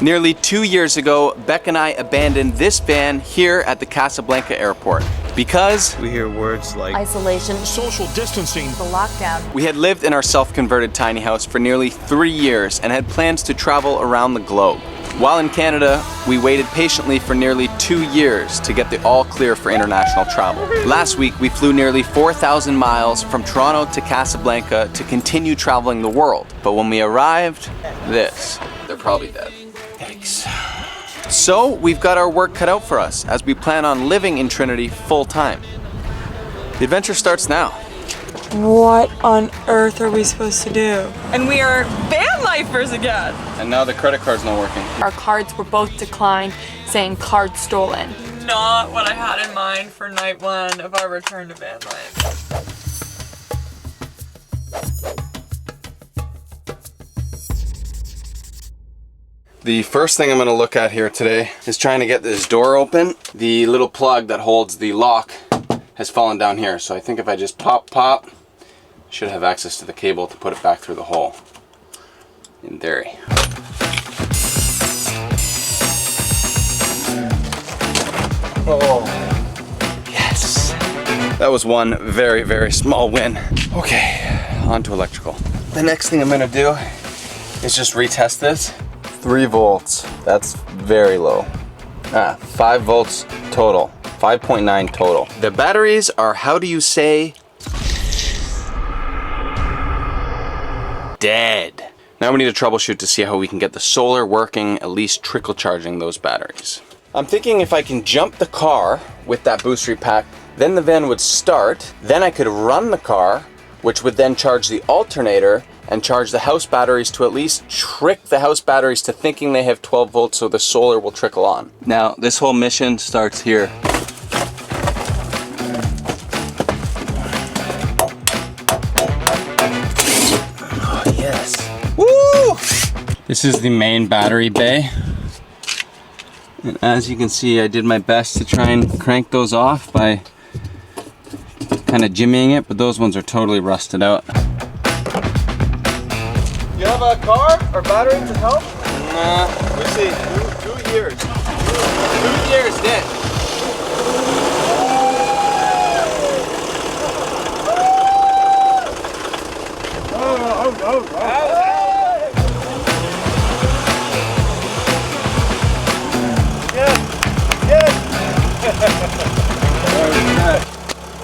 Nearly 2 years ago, Bec and I abandoned this van here at the Casablanca airport because we hear words like isolation, social distancing, the lockdown. we had lived in our self-converted tiny house for nearly 3 years and had plans to travel around the globe. While in Canada, we waited patiently for nearly 2 years to get the all clear for international travel. Last week, we flew nearly 4,000 miles from Toronto to Casablanca to continue traveling the world. But when we arrived, they're probably dead. Yikes. So we've got our work cut out for us as we plan on living in Trinity full time. The adventure starts now. What on earth are we supposed to do? And we are van lifers again. And now the credit card's not working. Our cards were both declined, saying card stolen. Not what I had in mind for night one of our return to van life. The first thing I'm going to look at here today is trying to get this door open. The little plug that holds the lock has fallen down here, so I think if I just pop, I should have access to the cable to put it back through the hole. In theory. Oh, yes. That was one very, very small win. Okay, on to electrical. The next thing I'm going to do is just retest this. 3 volts, that's very low. 5 volts total, 5.9 total. The batteries are, how do you say, dead. Now we need to troubleshoot to see how we can get the solar working, at least trickle charging those batteries. I'm thinking if I can jump the car with that booster pack, then the van would start, then I could run the car, which would then charge the alternator and charge the house batteries to at least trick the house batteries to thinking they have 12 volts so the solar will trickle on. Now, this whole mission starts here. Oh, yes. Woo! This is the main battery bay. And as you can see, I did my best to try and crank those off by kind of jimmying it, but those ones are totally rusted out. You have a car or battery to help? Nah, we'll see. 2 years. 2 years dead.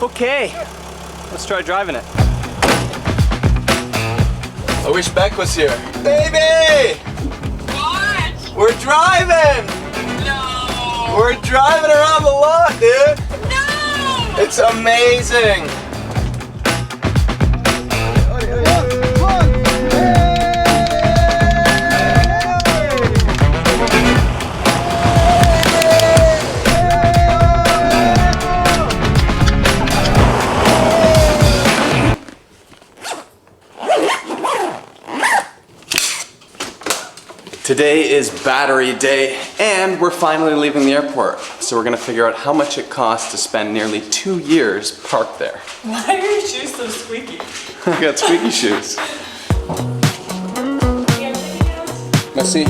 Okay, let's try driving it. I wish Bec was here. Baby! What? We're driving! No! We're driving around the lot, dude! No! It's amazing! Today is battery day, and we're finally leaving the airport. So we're gonna figure out how much it costs to spend nearly 2 years parked there. Why are your shoes so squeaky? I got squeaky shoes. Merci.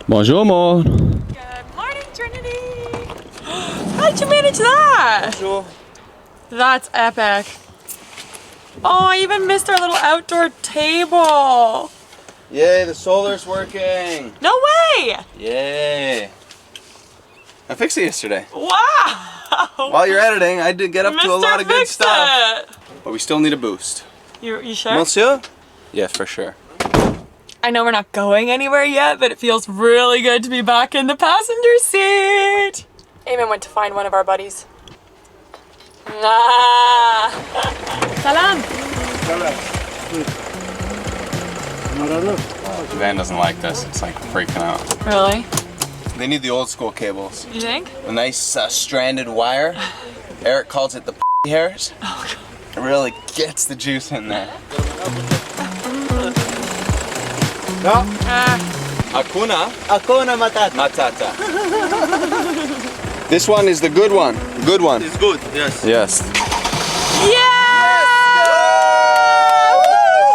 Bonjour, mon. Good morning, Trinity! How'd you manage that? Bonjour. That's epic. Oh, I even missed our little outdoor table. Yay, the solar's working. No way! Yay. I fixed it yesterday. Wow! While you're editing, I did get up to a lot of good fixed stuff. it. But we still need a boost. You sure? Monsieur? Yeah, for sure. I know we're not going anywhere yet, but it feels really good to be back in the passenger seat. Eamon went to find one of our buddies. Ah. Salam. The van doesn't like this. It's like freaking out. Really? They need the old school cables. You think? A nice stranded wire. Eric calls it the hairs. It really gets the juice in there. No? Hakuna Matata. Matata. This one is the good one. Good one. it's good, yes. Yes. Yeah!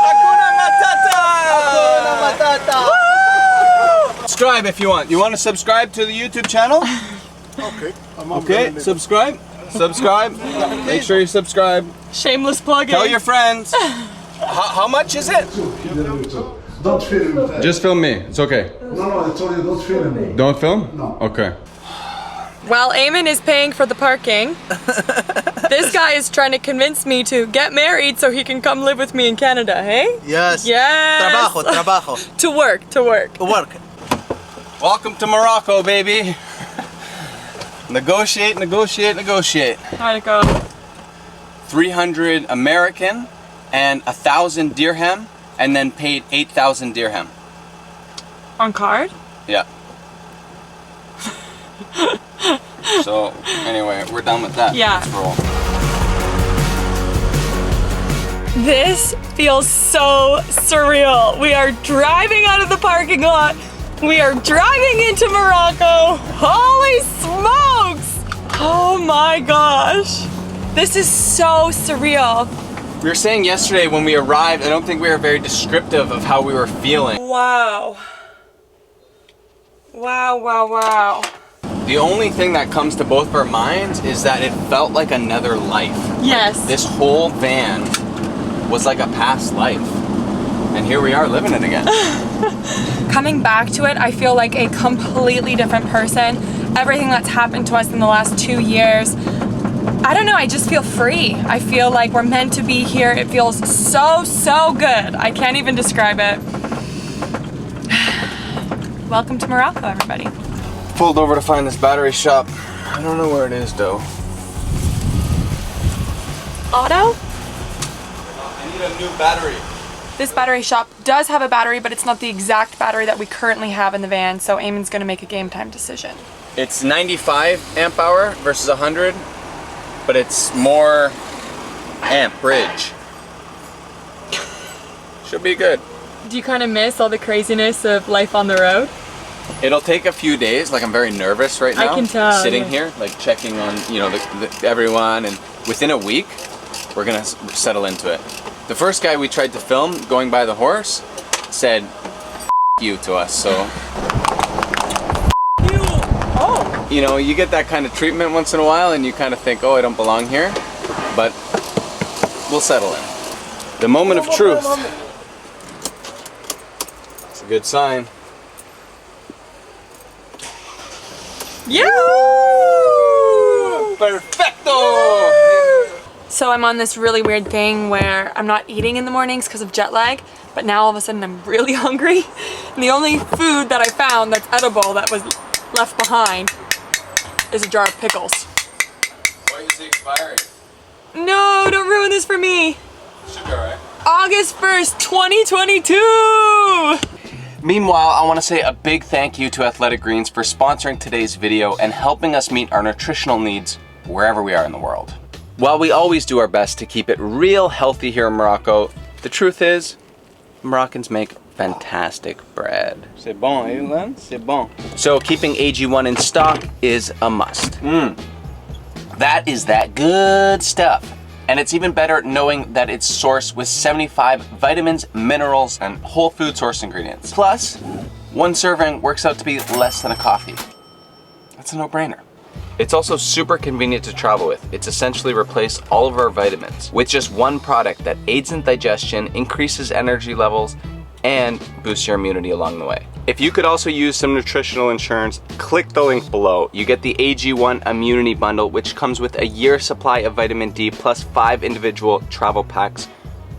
Hakuna subscribe if you want. You want to subscribe to the YouTube channel? Okay. Okay, subscribe. Subscribe. Make sure you subscribe. Shameless plugging. Tell your friends. How much is it? Don't film. Just film me. It's okay. No, I told you don't film. Don't film? No. Okay. While Eamon is paying for the parking, this guy is trying to convince me to get married so he can come live with me in Canada, hey? Yes. Yes. Trabajo. To work. Work. Welcome to Morocco, baby. Negotiate. How'd it go? 300 American and 1,000 dirham, and then paid 8,000 dirham. On card? Yeah. So anyway, we're done with that. Yeah. Let's roll. This feels so surreal. We are driving out of the parking lot. We are driving into Morocco. Holy smokes! Oh my gosh. This is so surreal. We were saying yesterday when we arrived, I don't think we were very descriptive of how we were feeling. Wow. Wow. The only thing that comes to both of our minds is that it felt like another life. Yes. This whole van was like a past life. And here we are living it again. Coming back to it, I feel like a completely different person. Everything that's happened to us in the last 2 years, I don't know, I just feel free. I feel like we're meant to be here. It feels so good. I can't even describe it. Welcome to Morocco, everybody. Pulled over to find this battery shop. I don't know where it is though. Auto? I need a new battery. This battery shop does have a battery, but it's not the exact battery that we currently have in the van, so Eamon's gonna make a game time decision. It's 95 amp hour versus 100, but it's more amp bridge. Should be good. Do you kind of miss all the craziness of life on the road? It'll take a few days. Like, I'm very nervous right now. I can tell. Sitting Yeah. here, like checking on, you know, everyone, and within a week, we're gonna settle into it. The first guy we tried to film going by the horse said you to us, so. Oh. You know, you get that kind of treatment once in a while and you kind of think, oh, I don't belong here, but we'll settle in. The moment of truth. It's a good sign. Yeah! Perfecto! So I'm on this really weird thing where I'm not eating in the mornings because of jet lag, but now all of a sudden I'm really hungry. And the only food that I found that's edible that was left behind is a jar of pickles. Why is it expiring? No, don't ruin this for me. Should be alright. August 1st, 2022! Meanwhile, I want to say a big thank you to Athletic Greens for sponsoring today's video and helping us meet our nutritional needs wherever we are in the world. While we always do our best to keep it real healthy here in Morocco, the truth is, Moroccans make fantastic bread. C'est bon, eh, Len? C'est bon. So keeping AG1 in stock is a must. That is that good stuff. And it's even better knowing that it's sourced with 75 vitamins, minerals, and whole food source ingredients. Plus, one serving works out to be less than a coffee. That's a no-brainer. It's also super convenient to travel with. It's essentially replaced all of our vitamins with just one product that aids in digestion, increases energy levels, and boosts your immunity along the way. If you could also use some nutritional insurance, click the link below. You get the AG1 Immunity Bundle, which comes with a year's supply of vitamin D plus 5 individual travel packs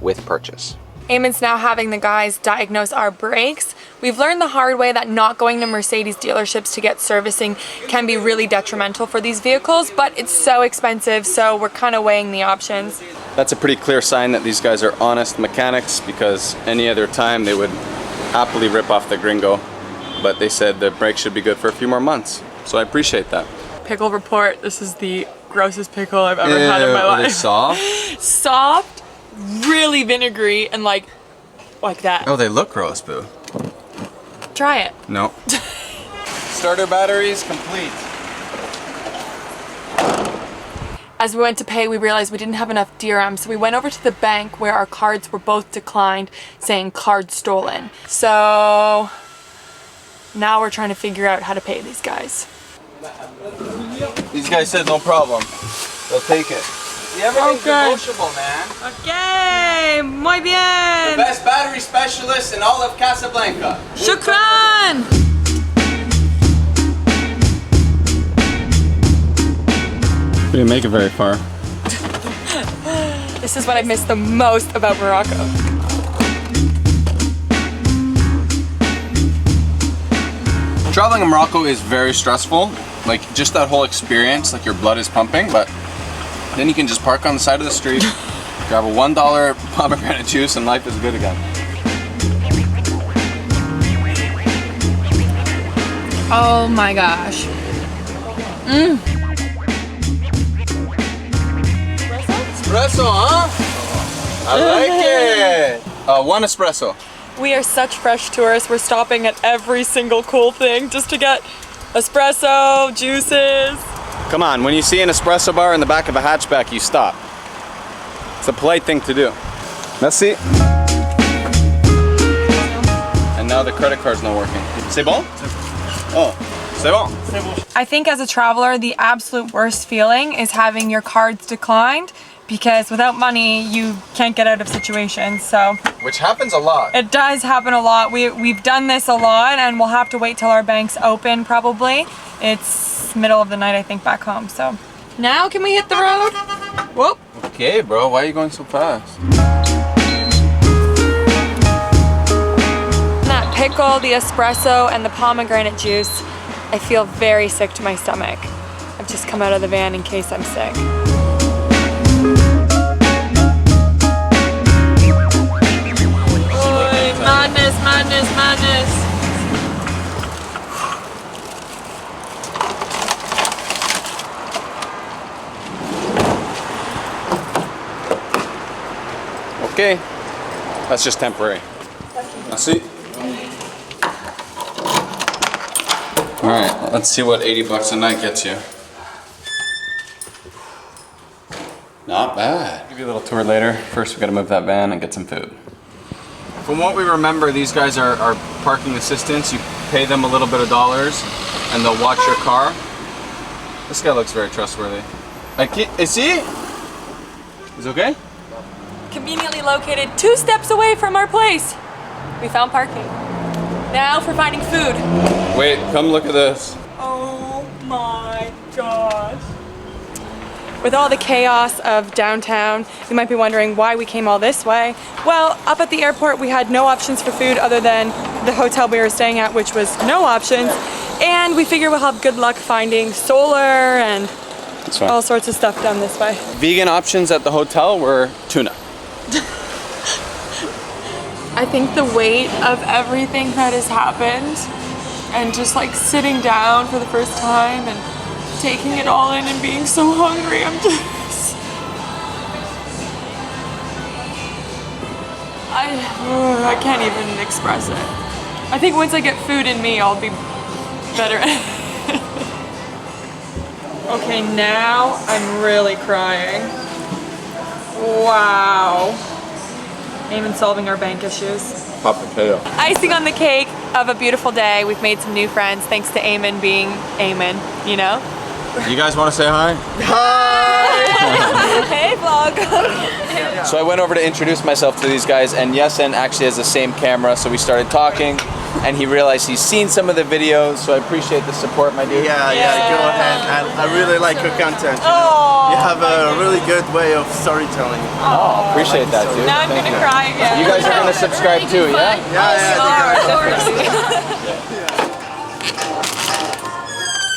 with purchase. Eamon's now having the guys diagnose our brakes. We've learned the hard way that not going to Mercedes dealerships to get servicing can be really detrimental for these vehicles, but it's so expensive, so we're kind of weighing the options. That's a pretty clear sign that these guys are honest mechanics, because any other time they would happily rip off the gringo, but they said the brakes should be good for a few more months, so I appreciate that. Pickle report. This is the grossest pickle I've ever had in my Are they life. soft? Soft, really vinegary, and like that. Oh, they look gross, boo. Try it. No. Starter batteries complete. As we went to pay, we realized we didn't have enough dirham, so we went over to the bank where our cards were both declined, saying card stolen. So Now we're trying to figure out how to pay these guys. These guys said no problem. They'll take it. Yeah, everything's negotiable, man. Okay, muy bien. Best battery specialist in all of Casablanca. Shukran. We didn't make it very far. This is what I miss the most about Morocco. Traveling in Morocco is very stressful. Like, just that whole experience, like your blood is pumping, but then you can just park on the side of the street, grab a $1 pomegranate juice, and life is good again. Oh my gosh. Espresso, huh? I like it. One espresso. We are such fresh tourists. We're stopping at every single cool thing just to get espresso, juices. Come on, when you see an espresso bar in the back of a hatchback, you stop. It's a polite thing to do. Merci. And now the credit card's not working. C'est bon? Oh, c'est bon. I think as a traveler, the absolute worst feeling is having your cards declined, because without money, you can't get out of situations, so. Which happens a lot. It does happen a lot. We've done this a lot, and we'll have to wait till our banks open, probably. It's middle of the night, I think, back home, so. Now can we hit the road? Whoop. Okay, bro, why are you going so fast? That pickle, the espresso, and the pomegranate juice, I feel very sick to my stomach. I've just come out of the van in case I'm sick. Madness, madness, madness. Okay, that's just temporary. Merci. All right, let's see what 80 bucks a night gets you. Not bad. I'll give you a little tour later. First, we gotta move that van and get some food. From what we remember, these guys are parking assistants. You pay them a little bit of dollars and they'll watch your car. This guy looks very trustworthy. Is he? Is okay? Conveniently located 2 steps away from our place. We found parking. Now for finding food. Wait, come look at this. Oh my gosh. With all the chaos of downtown, you might be wondering why we came all this way. Well, up at the airport, we had no options for food other than the hotel we were staying at, which was no options. And we figure we'll have good luck finding solar and all sorts of stuff down this way. Vegan options at the hotel were tuna. I think the weight of everything that has happened and just like sitting down for the first time and taking it all in and being so hungry, I can't even express it. I think once I get food in me, I'll be better. Okay, now I'm really crying. Wow. Eamon solving our bank issues. Papaya. Icing on the cake of a beautiful day. We've made some new friends thanks to Eamon being Eamon, you know? You guys want to say hi? Hey, vlog. So I went over to introduce myself to these guys, and Yesen actually has the same camera, so we started talking, and he realized he's seen some of the videos, so I appreciate the support, my dude. Yeah, go ahead. I really like your content. You have a really good way of storytelling. Oh, appreciate that, dude. Now I'm Thank gonna you. cry again. You guys are gonna subscribe too, yeah?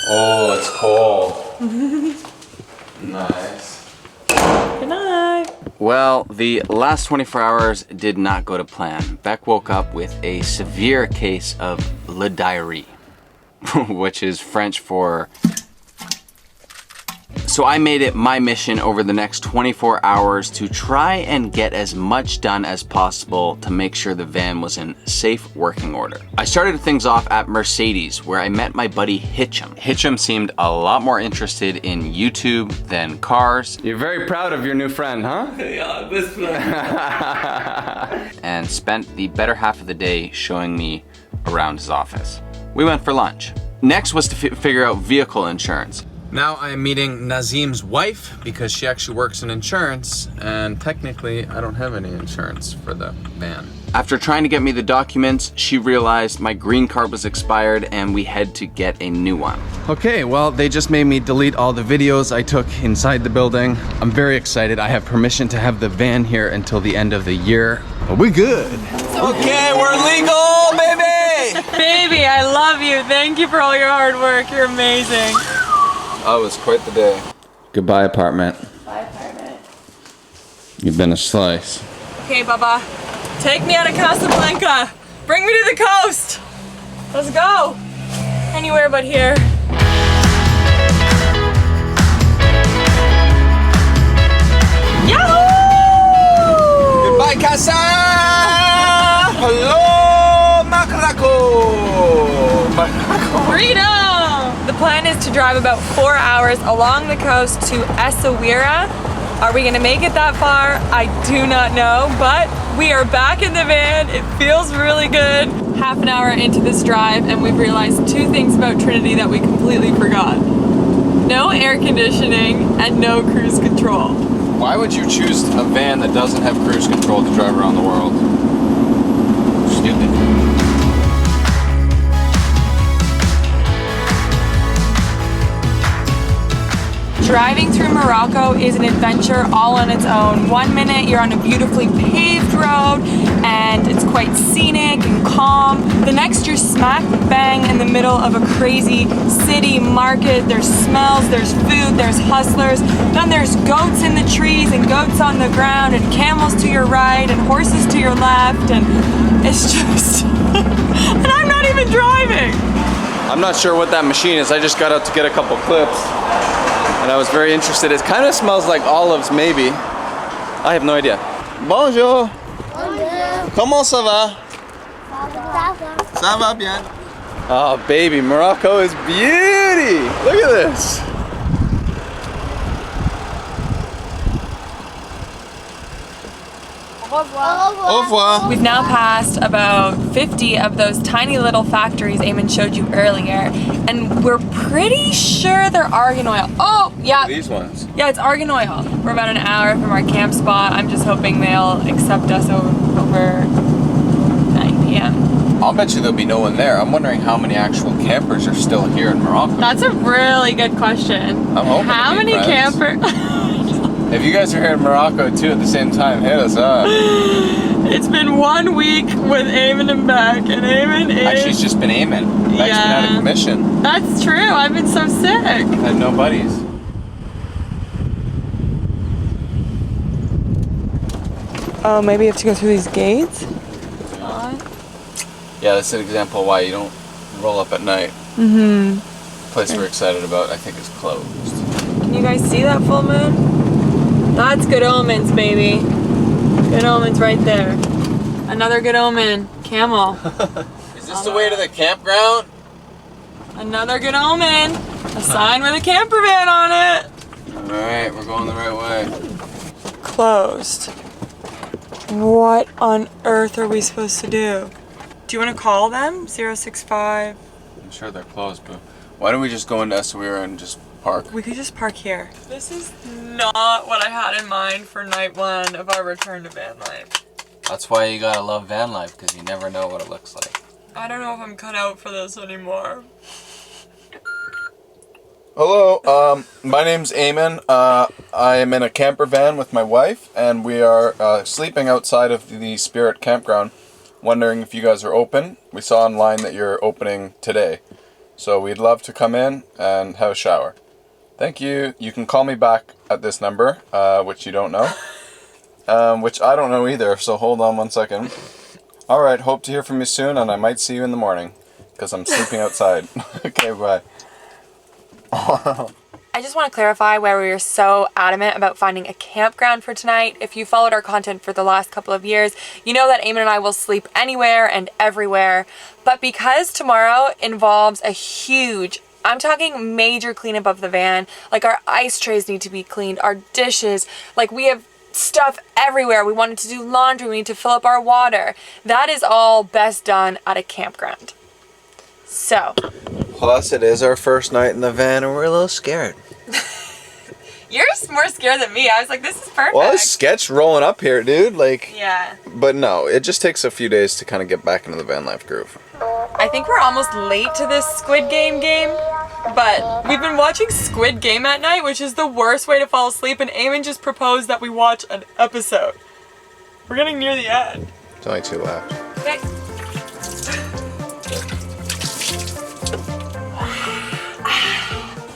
Oh, it's cold. Nice. Good night. Well, the last 24 hours did not go to plan. Bec woke up with a severe case of le diarrhea, which is French for... So I made it my mission over the next 24 hours to try and get as much done as possible to make sure the van was in safe working order. I started things off at Mercedes, where I met my buddy Hitchum. Hitchum seemed a lot more interested in YouTube than cars. You're very proud of your new friend, huh? Yeah, this friend. And spent the better half of the day showing me around his office. we went for lunch. Next was to figure out vehicle insurance. Now I am meeting Nazim's wife because she actually works in insurance, and technically I don't have any insurance for the van. After trying to get me the documents, she realized my green card was expired and we had to get a new one. Okay, well, they just made me delete all the videos I took inside the building. I'm very excited. I have permission to have the van here until the end of the year. But we're good. Okay, we're legal, baby! Baby, I love you. Thank you for all your hard work. You're amazing. Oh, it was quite the day. Goodbye, apartment. Bye, apartment. You've been a slice. Okay, Bubba. Take me out of Casablanca. Bring me to the coast. Let's go. Anywhere but here. Yahoo! Goodbye, Casa! Hello, Morocco! Freedom! The plan is to drive about 4 hours along the coast to Essaouira. Are we gonna make it that far? I do not know, but we are back in the van. It feels really good. Half an hour into this drive and we've realized two things about Trinity that we completely forgot. No air conditioning and no cruise control. Why would you choose a van that doesn't have cruise control to drive around the world? Stupid. Driving through Morocco is an adventure all on its own. 1 minute you're on a beautifully paved road and it's quite scenic and calm. The next you're smack bang in the middle of a crazy city market. There's smells, there's food, there's hustlers. Then there's goats in the trees and goats on the ground and camels to your right and horses to your left, and it's just, and I'm not even driving. I'm not sure what that machine is. I just got out to get a couple clips. And I was very interested. It kind of smells like olives, maybe. I have no idea. Bonjour. Bonjour. Comment ça va? Ça va bien. Oh, baby, Morocco is beauty. Look at this. Au revoir. Au revoir. We've now passed about 50 of those tiny little factories Eamon showed you earlier, and we're pretty sure they're argan oil. Oh, yeah. These ones. Yeah, it's argan oil. We're about an hour from our camp spot. I'm just hoping they'll accept us over 9 p.m. I'll bet you there'll be no one there. I'm wondering how many actual campers are still here in Morocco. That's a really good question. I'm hoping How to meet many friends. campers? If you guys are here in Morocco too at the same time, hit us up. It's been 1 week with Eamon and Bec, and Eamon is... Actually, it's just been Eamon. Bec's been out of commission. That's true. I've been so sick. Had no buddies. Oh, maybe you have to go through these gates? Yeah, that's an example why you don't roll up at night. Mm-hmm. The place we're excited about, I think, is closed. Can you guys see that full moon? That's good omens, baby. Good omens right there. Another good omen. Camel. Is this the way to the campground? Another good omen. A sign with a camper van on it. Alright, we're going the right way. Closed. What on earth are we supposed to do? Do you want to call them? 065. I'm sure they're closed, but why don't we just go into Essaouira and just park? We could just park here. This is not what I had in mind for night one of our return to van life. That's why you gotta love van life, because you never know what it looks like. I don't know if I'm cut out for this anymore. Hello, my name's Eamon. I am in a camper van with my wife, and we are sleeping outside of the Spirit Campground. Wondering if you guys are open. We saw online that you're opening today. So we'd love to come in and have a shower. Thank you. You can call me back at this number, which you don't know. Which I don't know either, so hold on 1 second. Alright, hope to hear from you soon, and I might see you in the morning. Because I'm sleeping outside. Okay, bye. I just want to clarify why we were so adamant about finding a campground for tonight. If you followed our content for the last couple of years, you know that Eamon and I will sleep anywhere and everywhere. But because tomorrow involves a huge, I'm talking major cleanup of the van, like our ice trays need to be cleaned, our dishes, like we have stuff everywhere. We wanted to do laundry, we need to fill up our water. That is all best done at a campground. So, Plus, it is our first night in the van and we're a little scared. you're more scared than me. I was like, this is perfect. Well, it's sketch rolling up here, dude. Like, Yeah. but no, it just takes a few days to kind of get back into the van life groove. I think we're almost late to this Squid Game, but we've been watching Squid Game at night, which is the worst way to fall asleep, and Eamon just proposed that we watch an episode. We're getting near the end. There's only 2 left. Okay.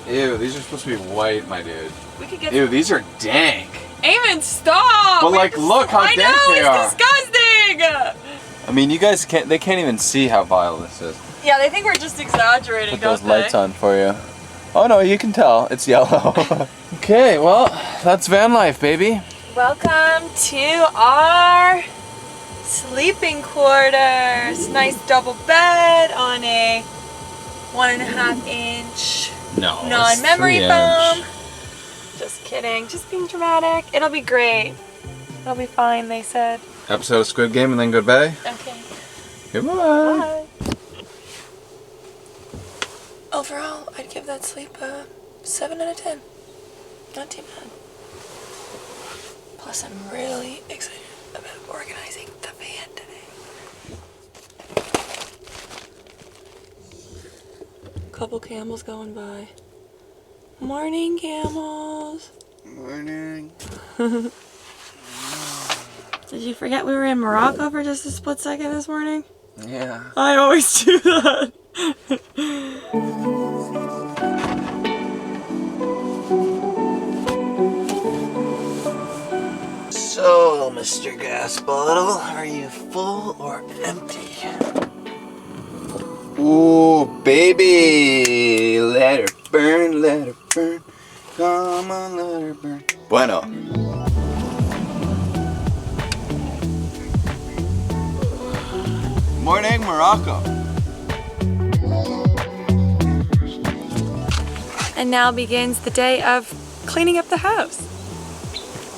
Ew, these are supposed to be white, my dude. We could get Ew, these are dank. Eamon, stop! But like, look how I dank know, they it's are. disgusting! I mean, you guys can't, they can't even see how vile this is. Yeah, they think we're just exaggerating, Put don't those lights they? on for you. Oh no, you can tell, it's yellow. Okay, well, that's van life, baby. Welcome to our sleeping quarters. Nice double bed on a 1.5 inch No, non-memory foam. Just kidding, just being dramatic. It'll be great. It'll be fine, they said. Episode of Squid Game and then goodbye. Okay. Goodbye. Bye. Overall, I'd give that sleep a 7 out of 10. Not too bad. Plus, I'm really excited about organizing the van today. Couple camels going by. Morning, camels. Morning. Did you forget we were in Morocco for just a split second this morning? Yeah. I always do that. So, Mr. Gas Bottle, are you full or empty? Ooh, baby, let her burn, let her burn. Come on, let her burn. Bueno. Morning, Morocco. And now begins the day of cleaning up the house.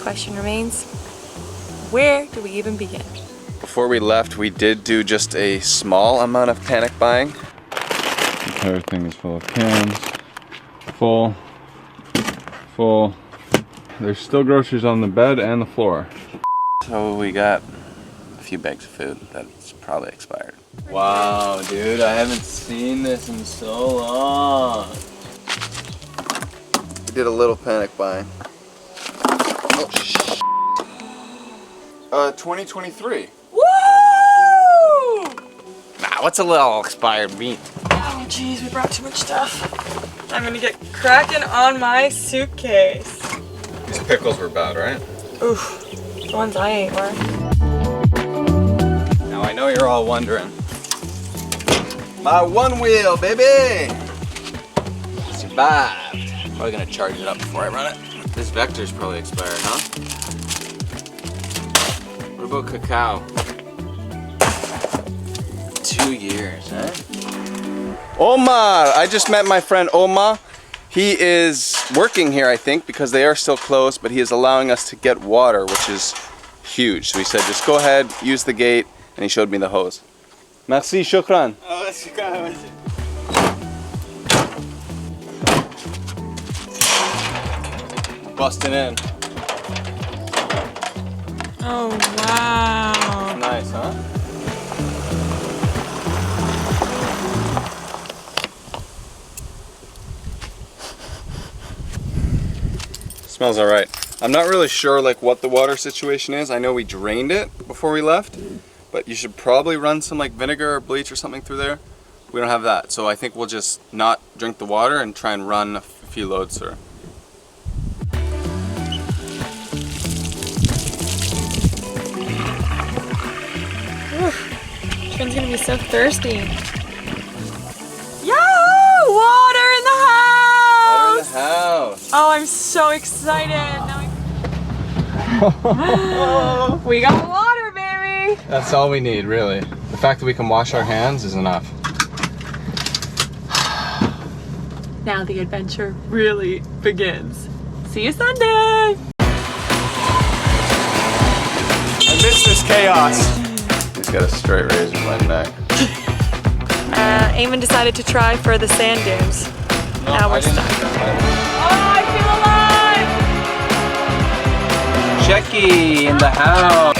Question remains, where do we even begin? Before we left, we did do just a small amount of panic buying. The entire thing is full of cans. Full. Full. There's still groceries on the bed and the floor. So we got a few bags of food that's probably expired. Wow, dude, I haven't seen this in so long. We did a little panic buying. Oh, shh. 2023. Woo! Nah, what's a little expired meat? Oh jeez, we brought too much stuff. I'm gonna get cracking on my suitcase. These pickles were bad, right? Oof, the ones I ate were. Now I know you're all wondering. My one wheel, baby! Survived. Probably gonna charge it up before I run it. This Vector's probably expired, huh? What about cacao? 2 years, huh? Omar! I just met my friend Omar. He is working here, I think, because they are still closed, but he is allowing us to get water, which is huge. So he said, just go ahead, use the gate, and he showed me the hose. Merci, shukran. Oh, shukran. Busting in. Oh wow. Nice, huh? Smells all right. I'm not really sure like what the water situation is. I know we drained it before we left, but you should probably run some like vinegar or bleach or something through there. We don't have that, so I think we'll just not drink the water and try and run a few loads through. Trent's gonna be so thirsty. Yahoo! Water in the house! Water in the house. Oh, I'm so excited. Now we got water, baby. That's all we need, really. The fact that we can wash our hands is enough. Now the adventure really begins. See you Sunday. Amidst this chaos. He's got a straight razor in my neck. Eamon decided to try for the sand dunes. Now we're stuck. Oh, I feel alive! Checky in the house.